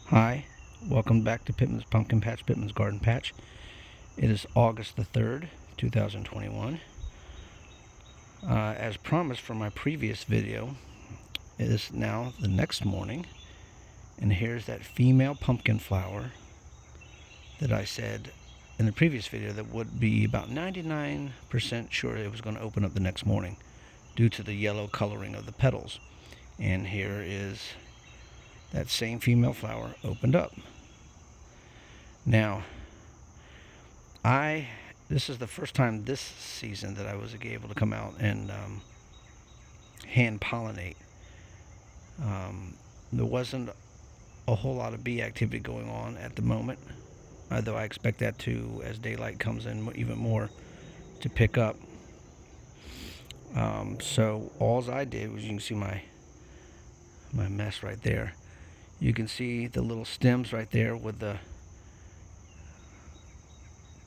Hi, welcome back to Pittman's Pumpkin Patch, Pittman's Garden Patch. It is August the 3rd, 2021. As promised from my previous video, it is now the next morning, and here's that female pumpkin flower that I said in the previous video that would be about 99% sure it was going to open up the next morning due to the yellow coloring of the petals. And here is that same female flower opened up. Now, this is the first time this season that I was able to come out and hand pollinate. There wasn't a whole lot of bee activity going on at the moment, although I expect that to, as daylight comes in even more, to pick up. So all I did was, you can see my mess right there. You can see the little stems right there with the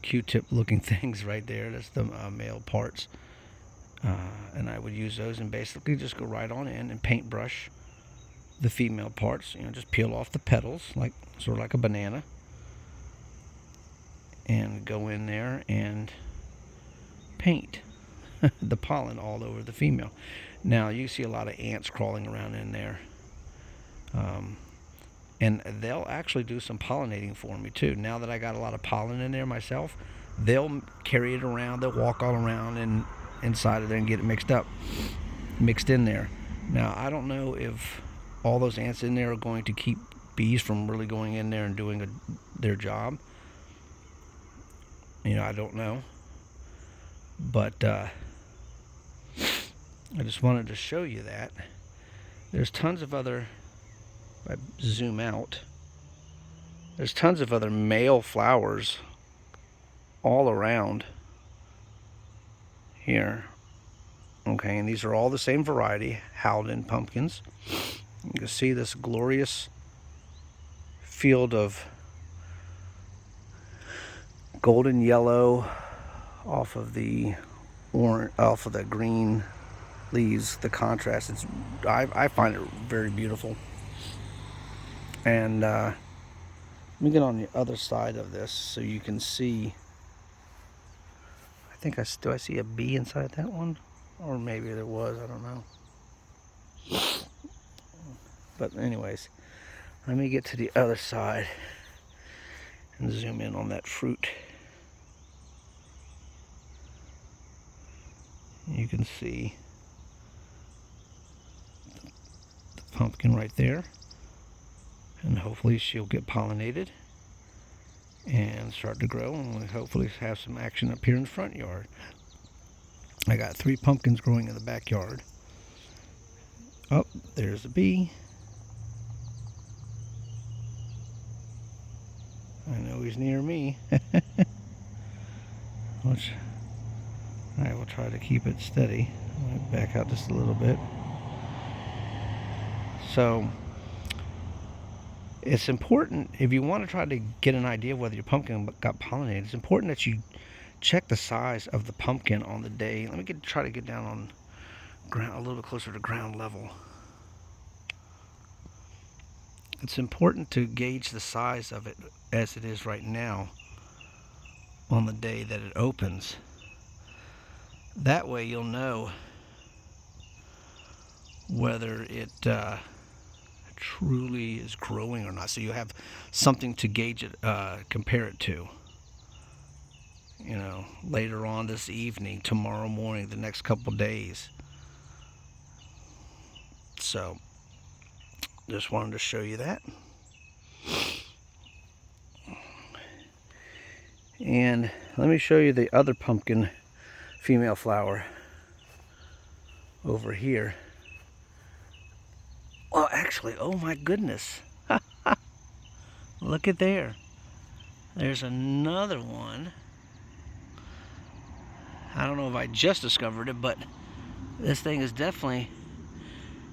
Q-tip looking things right there. That's the male parts. And I would use those and basically just go right on in and paintbrush the female parts. Just peel off the petals, sort of like a banana, and go in there and paint the pollen all over the female. Now you see a lot of ants crawling around in there. And they'll actually do some pollinating for me too. Now that I got a lot of pollen in there myself, they'll carry it around. They'll walk all around and inside of there and get it mixed in there. Now, I don't know if all those ants in there are going to keep bees from really going in there and doing their job. I don't know. But I just wanted to show you that. There's tons of other... If I zoom out, there's tons of other male flowers all around here. Okay, and these are all the same variety, Howden pumpkins. You can see this glorious field of golden yellow off of the green leaves. The contrast, I find it very beautiful. And let me get on the other side of this so you can see. I see a bee inside that one, or maybe there was, I don't know. But anyways, let me get to the other side and zoom in on that fruit. You can see the pumpkin right there. And hopefully she'll get pollinated and start to grow, and we'll hopefully have some action up here in the front yard. I got 3 pumpkins growing in the backyard. Oh, there's a bee. I know he's near me. Alright, we'll try to keep it steady. I'll back out just a little bit. So it's important, if you want to try to get an idea of whether your pumpkin got pollinated, it's important that you check the size of the pumpkin on the day. Let me try to get down on ground, a little bit closer to ground level. It's important to gauge the size of it as it is right now on the day that it opens. That way you'll know whether it truly is growing or not, so you have something to gauge it, compare it to, later on this evening, tomorrow morning, the next couple days. So just wanted to show you that. And let me show you the other pumpkin female flower over here. Well, actually, oh my goodness. Look at there. There's another one. I don't know if I just discovered it, but this thing is definitely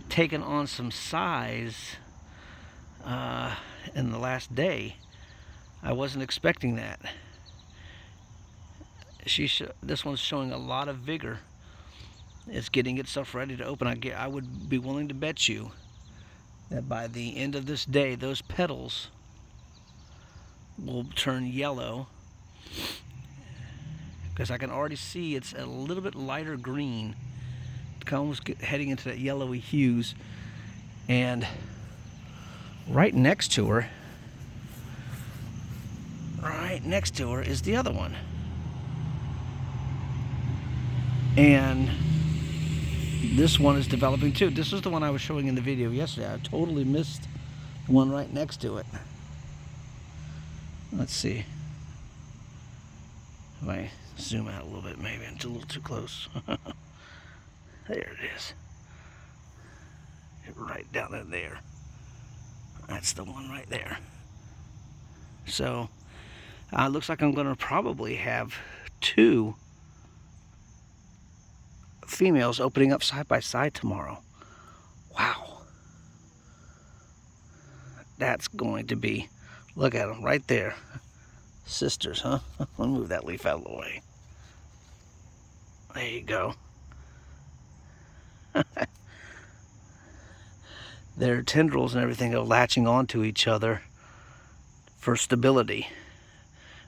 taken on some size in the last day. I wasn't expecting that. This one's showing a lot of vigor. It's getting itself ready to open. I would be willing to bet you that by the end of this day, those petals will turn yellow, because I can already see it's a little bit lighter green, almost heading into that yellowy hues. And right next to her is the other one. And this one is developing too. This is the one I was showing in the video yesterday. I totally missed the one right next to it. Let's see. If I zoom out a little bit, maybe it's a little too close. There it is. Right down in there. That's the one right there. So, looks like I'm going to probably have 2 females opening up side by side tomorrow. Wow. That's going to be, look at them right there. Sisters, huh? Let me move that leaf out of the way. There you go. Their tendrils and everything are latching onto each other for stability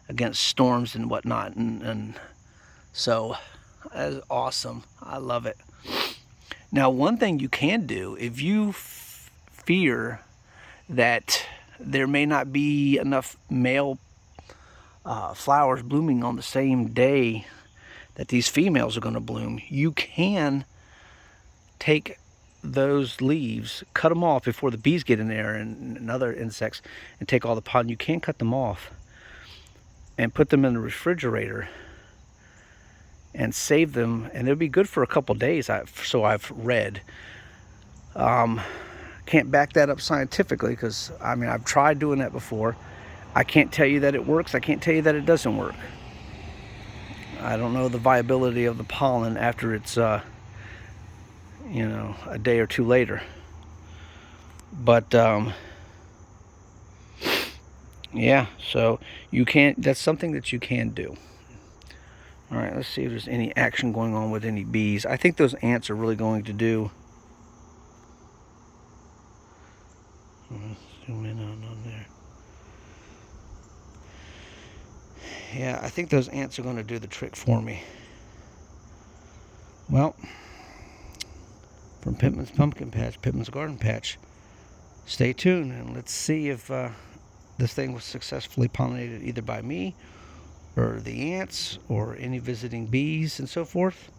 against storms and whatnot. And so that is awesome. I love it. Now, one thing you can do, if you fear that there may not be enough male flowers blooming on the same day that these females are going to bloom, you can take those leaves, cut them off before the bees get in there and other insects, and take all the pollen. You can cut them off and put them in the refrigerator and save them, and they'll be good for a couple days, so I've read. Can't back that up scientifically, because I mean, I've tried doing that before. I can't tell you that it works. I can't tell you that it doesn't work. I don't know the viability of the pollen after it's you know, a day or 2 later. But yeah, so you can't, that's something that you can do. All right, let's see if there's any action going on with any bees. I think those ants are really going to do. Zoom in on there. Yeah, I think those ants are going to do the trick for me. Well, from Pittman's Pumpkin Patch, Pittman's Garden Patch, stay tuned and let's see if this thing was successfully pollinated either by me or the ants or any visiting bees and so forth.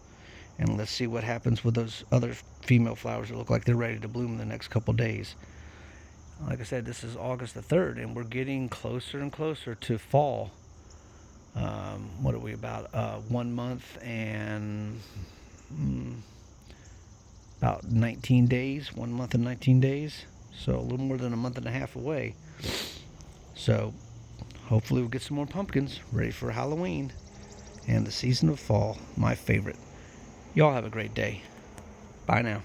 And let's see what happens with those other female flowers that look like they're ready to bloom in the next couple days. Like I said, this is August the 3rd, and we're getting closer and closer to fall. What are we, about 1 month and about 19 days, 1 month and 19 days. So a little more than a month and a half away. So hopefully we'll get some more pumpkins ready for Halloween and the season of fall, my favorite. Y'all have a great day. Bye now.